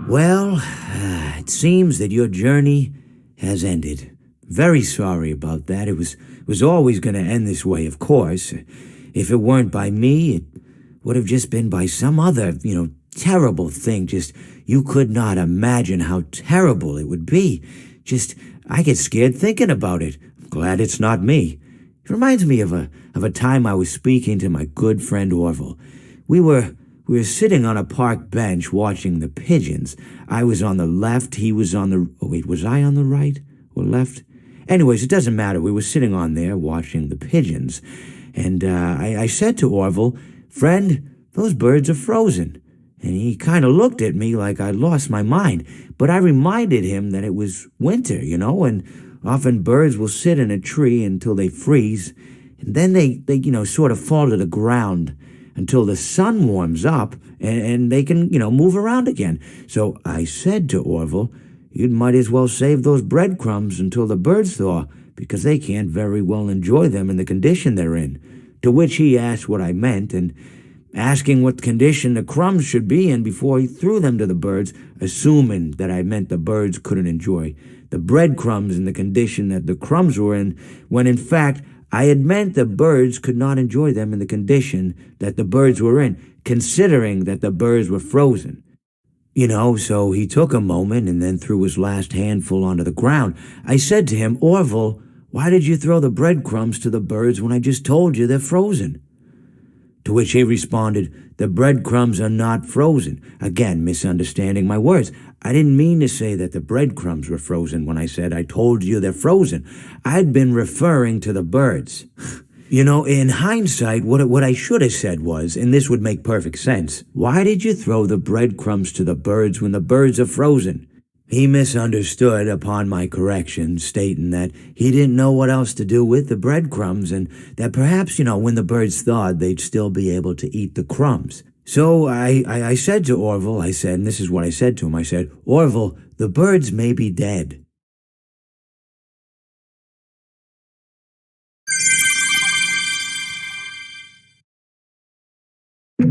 Well, it seems that your journey has ended. Very sorry about that. It was always going to end this way, of course. If it weren't by me, it would have just been by some other, terrible thing. Just, you could not imagine how terrible it would be. Just, I get scared thinking about it. I'm glad it's not me. It reminds me of a time I was speaking to my good friend Orville. We were sitting on a park bench watching the pigeons. I was on the left, he was on the... Oh, wait, was I on the right or left? Anyways, it doesn't matter. We were sitting on there watching the pigeons. And I said to Orville, "Friend, those birds are frozen." And he kind of looked at me like I'd lost my mind. But I reminded him that it was winter, and often birds will sit in a tree until they freeze. And then they sort of fall to the ground until the sun warms up and they can, move around again. So I said to Orville, "You might as well save those breadcrumbs until the birds thaw, because they can't very well enjoy them in the condition they're in." To which he asked what I meant, and asking what condition the crumbs should be in before he threw them to the birds, assuming that I meant the birds couldn't enjoy the breadcrumbs in the condition that the crumbs were in, when in fact I had meant the birds could not enjoy them in the condition that the birds were in, considering that the birds were frozen. So he took a moment and then threw his last handful onto the ground. I said to him, "Orville, why did you throw the breadcrumbs to the birds when I just told you they're frozen?" To which he responded, "The breadcrumbs are not frozen." Again, misunderstanding my words. I didn't mean to say that the breadcrumbs were frozen when I said I told you they're frozen. I'd been referring to the birds. In hindsight, what I should have said was, and this would make perfect sense, "Why did you throw the breadcrumbs to the birds when the birds are frozen?" He misunderstood upon my correction, stating that he didn't know what else to do with the breadcrumbs, and that perhaps, when the birds thawed, they'd still be able to eat the crumbs. So I said to Orville, and this is what I said to him, I said, "Orville, the birds may be dead,